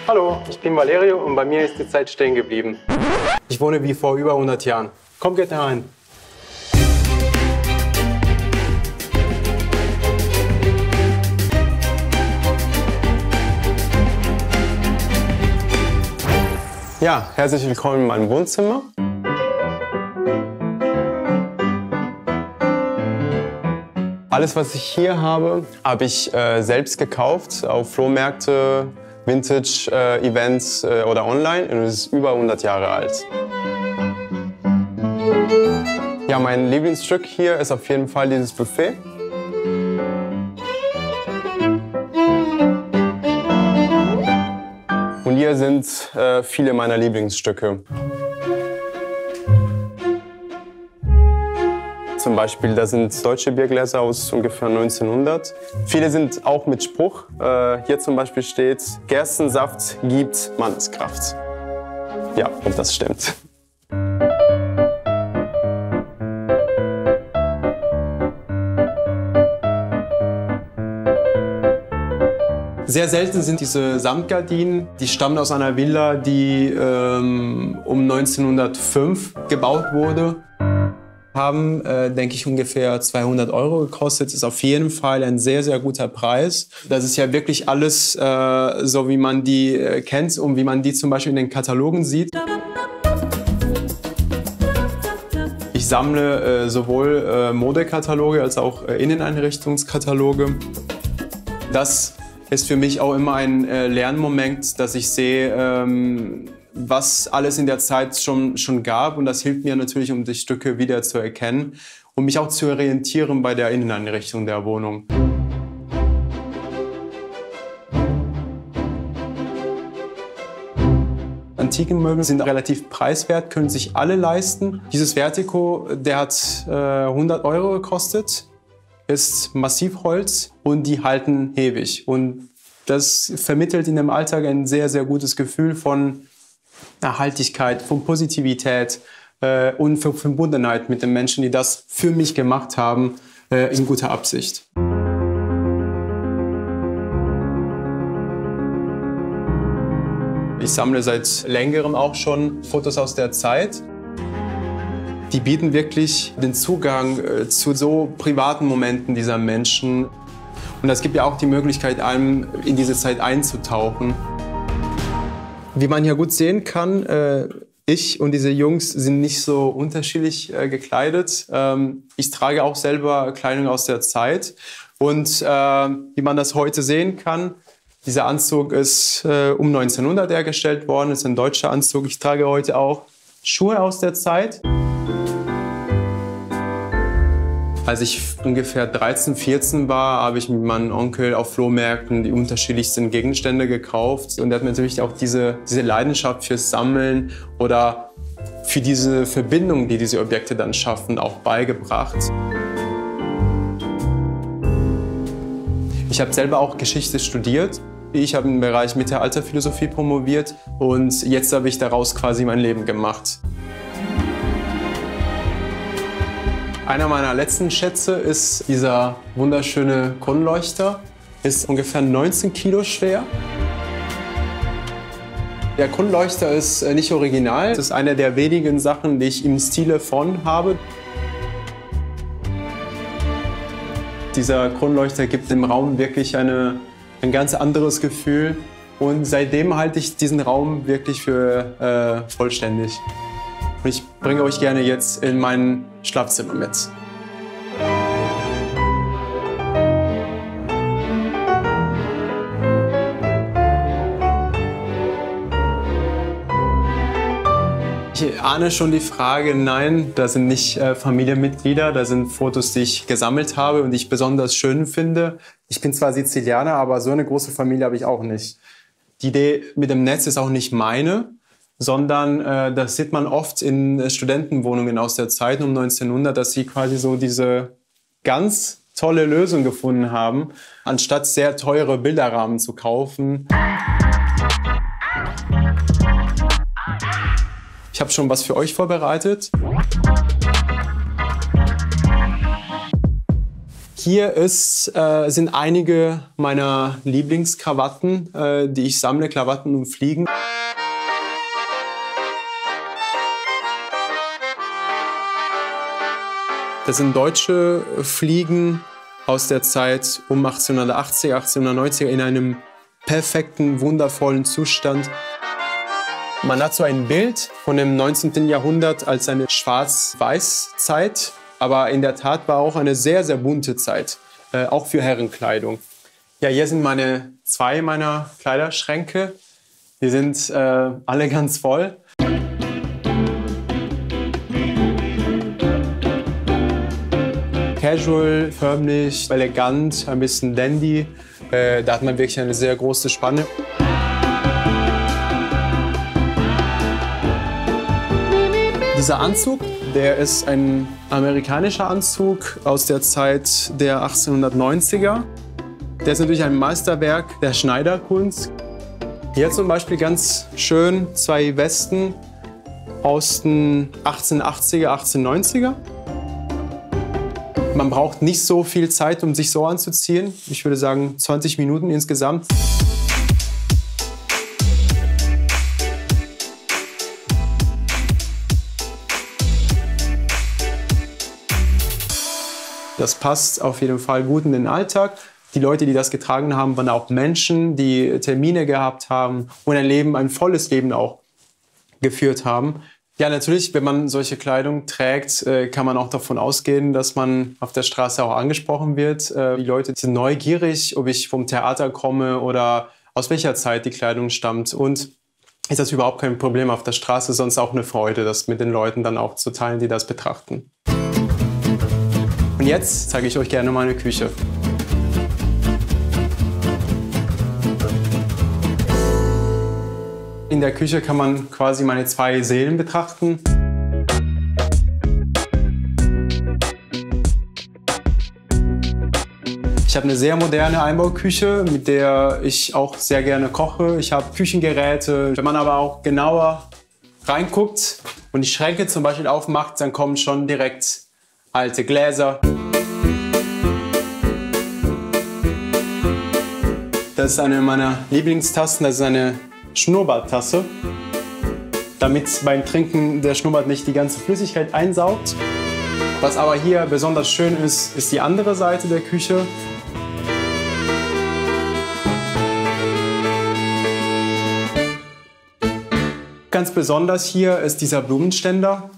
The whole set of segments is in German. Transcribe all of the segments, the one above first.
Hallo, ich bin Valerio und bei mir ist die Zeit stehen geblieben. Ich wohne wie vor über 100 Jahren. Komm, geht herein. Ja, herzlich willkommen in meinem Wohnzimmer. Alles, was ich hier habe, habe ich selbst gekauft auf Flohmärkte, Vintage-Events oder online, und es ist über 100 Jahre alt. Ja, mein Lieblingsstück hier ist auf jeden Fall dieses Buffet. Und hier sind viele meiner Lieblingsstücke. Zum Beispiel, da sind deutsche Biergläser aus ungefähr 1900. Viele sind auch mit Spruch. Hier zum Beispiel steht, Gerstensaft gibt Manneskraft. Ja, und das stimmt. Sehr selten sind diese Samtgardinen. Die stammen aus einer Villa, die um 1905 gebaut wurde. Haben, denke ich, ungefähr 200 € gekostet. Ist auf jeden Fall ein sehr, sehr guter Preis. Das ist ja wirklich alles so, wie man die kennt und wie man die zum Beispiel in den Katalogen sieht. Ich sammle sowohl Modekataloge als auch Inneneinrichtungskataloge. Das ist für mich auch immer ein Lernmoment, dass ich sehe, was alles in der Zeit schon gab. Und das hilft mir natürlich, um die Stücke wieder zu erkennen und mich auch zu orientieren bei der Inneneinrichtung der Wohnung. Antikenmöbel sind relativ preiswert, können sich alle leisten. Dieses Vertico, der hat 100 € gekostet, ist Massivholz und die halten ewig. Und das vermittelt in dem Alltag ein sehr, sehr gutes Gefühl von Nachhaltigkeit, von Positivität und von Verbundenheit mit den Menschen, die das für mich gemacht haben, in guter Absicht. Ich sammle seit längerem auch schon Fotos aus der Zeit. Die bieten wirklich den Zugang zu so privaten Momenten dieser Menschen. Und es gibt ja auch die Möglichkeit, einem in diese Zeit einzutauchen. Wie man hier gut sehen kann, ich und diese Jungs sind nicht so unterschiedlich gekleidet. Ich trage auch selber Kleidung aus der Zeit. Und wie man das heute sehen kann, dieser Anzug ist um 1900 hergestellt worden, ist ein deutscher Anzug. Ich trage heute auch Schuhe aus der Zeit. Als ich ungefähr 13, 14 war, habe ich mit meinem Onkel auf Flohmärkten die unterschiedlichsten Gegenstände gekauft. Und er hat mir natürlich auch diese Leidenschaft fürs Sammeln oder für diese Verbindung, die diese Objekte dann schaffen, auch beigebracht. Ich habe selber auch Geschichte studiert. Ich habe im Bereich Mittelalterphilosophie promoviert und jetzt habe ich daraus quasi mein Leben gemacht. Einer meiner letzten Schätze ist dieser wunderschöne Kronleuchter. Ist ungefähr 19 Kilo schwer. Der Kronleuchter ist nicht original. Das ist eine der wenigen Sachen, die ich im Stile von habe. Dieser Kronleuchter gibt dem Raum wirklich ein ganz anderes Gefühl. Und seitdem halte ich diesen Raum wirklich für vollständig. Und ich bringe euch gerne jetzt in mein Schlafzimmer mit. Ich ahne schon die Frage, nein, das sind nicht Familienmitglieder, das sind Fotos, die ich gesammelt habe und die ich besonders schön finde. Ich bin zwar Sizilianer, aber so eine große Familie habe ich auch nicht. Die Idee mit dem Netz ist auch nicht meine, sondern das sieht man oft in Studentenwohnungen aus der Zeit um 1900, dass sie quasi so diese ganz tolle Lösung gefunden haben, anstatt sehr teure Bilderrahmen zu kaufen. Ich habe schon was für euch vorbereitet. hier sind einige meiner Lieblingskrawatten, die ich sammle, Krawatten und Fliegen. Das sind deutsche Fliegen aus der Zeit um 1880, 1890 in einem perfekten, wundervollen Zustand. Man hat so ein Bild von dem 19. Jahrhundert als eine Schwarz-Weiß-Zeit, aber in der Tat war auch eine sehr, sehr bunte Zeit, auch für Herrenkleidung. Ja, hier sind zwei meiner Kleiderschränke. Die sind alle ganz voll. Casual, förmlich, elegant, ein bisschen dandy. Da hat man wirklich eine sehr große Spanne. Dieser Anzug, der ist ein amerikanischer Anzug aus der Zeit der 1890er. Der ist natürlich ein Meisterwerk der Schneiderkunst. Hier zum Beispiel ganz schön zwei Westen aus den 1880er, 1890er. Man braucht nicht so viel Zeit, um sich so anzuziehen. Ich würde sagen 20 Minuten insgesamt. Das passt auf jeden Fall gut in den Alltag. Die Leute, die das getragen haben, waren auch Menschen, die Termine gehabt haben und ein volles Leben auch geführt haben. Ja, natürlich, wenn man solche Kleidung trägt, kann man auch davon ausgehen, dass man auf der Straße auch angesprochen wird. Die Leute sind neugierig, ob ich vom Theater komme oder aus welcher Zeit die Kleidung stammt. Und ist das überhaupt kein Problem auf der Straße, sonst auch eine Freude, das mit den Leuten dann auch zu teilen, die das betrachten. Und jetzt zeige ich euch gerne meine Küche. In der Küche kann man quasi meine zwei Seelen betrachten. Ich habe eine sehr moderne Einbauküche, mit der ich auch sehr gerne koche. Ich habe Küchengeräte. Wenn man aber auch genauer reinguckt und die Schränke zum Beispiel aufmacht, dann kommen schon direkt alte Gläser. Das ist eine meiner Lieblingstassen, das ist eine Schnurrbarttasse, damit beim Trinken der Schnurrbart nicht die ganze Flüssigkeit einsaugt. Was aber hier besonders schön ist, ist die andere Seite der Küche. Ganz besonders hier ist dieser Blumenständer.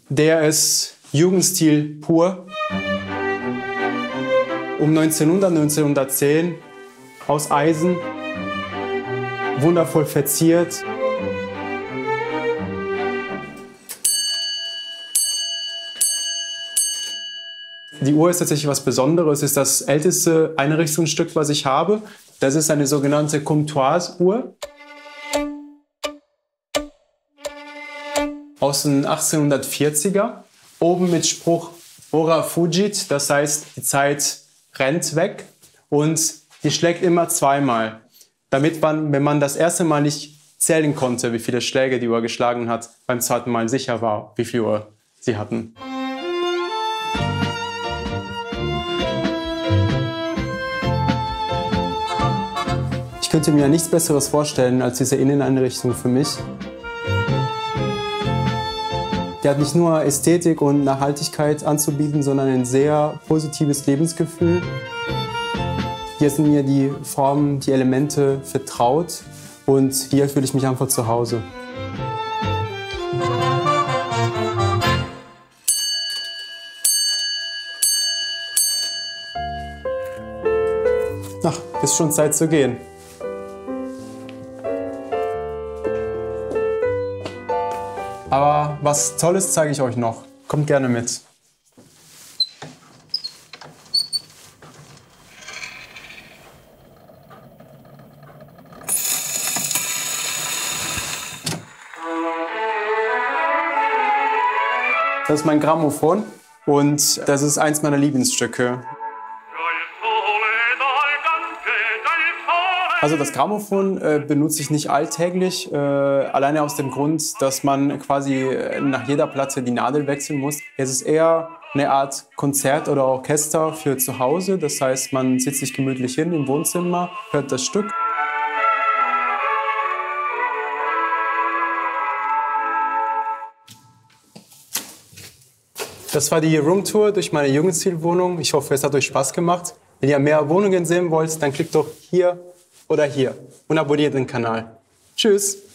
Der ist Jugendstil pur. Um 1900, 1910 aus Eisen, wundervoll verziert. Die Uhr ist tatsächlich was Besonderes. Es ist das älteste Einrichtungsstück, was ich habe. Das ist eine sogenannte Comptoise-Uhr aus den 1840er. Oben mit Spruch Ora fugit, das heißt, die Zeit rennt weg und die schlägt immer zweimal. Damit man, wenn man das erste Mal nicht zählen konnte, wie viele Schläge die Uhr geschlagen hat, beim zweiten Mal sicher war, wie viel Uhr sie hatten. Ich könnte mir nichts Besseres vorstellen als diese Inneneinrichtung für mich. Der hat nicht nur Ästhetik und Nachhaltigkeit anzubieten, sondern ein sehr positives Lebensgefühl. Hier sind mir die Formen, die Elemente vertraut und hier fühle ich mich einfach zu Hause. Ach, ist schon Zeit zu gehen. Aber was Tolles zeige ich euch noch. Kommt gerne mit. Das ist mein Grammophon und das ist eins meiner Lieblingsstücke. Also das Grammophon benutze ich nicht alltäglich, alleine aus dem Grund, dass man quasi nach jeder Platte die Nadel wechseln muss. Es ist eher eine Art Konzert oder Orchester für zu Hause. Das heißt, man sitzt sich gemütlich hin im Wohnzimmer, hört das Stück. Das war die Roomtour durch meine Jugendstilwohnung. Ich hoffe, es hat euch Spaß gemacht. Wenn ihr mehr Wohnungen sehen wollt, dann klickt doch hier oder hier und abonniert den Kanal. Tschüss!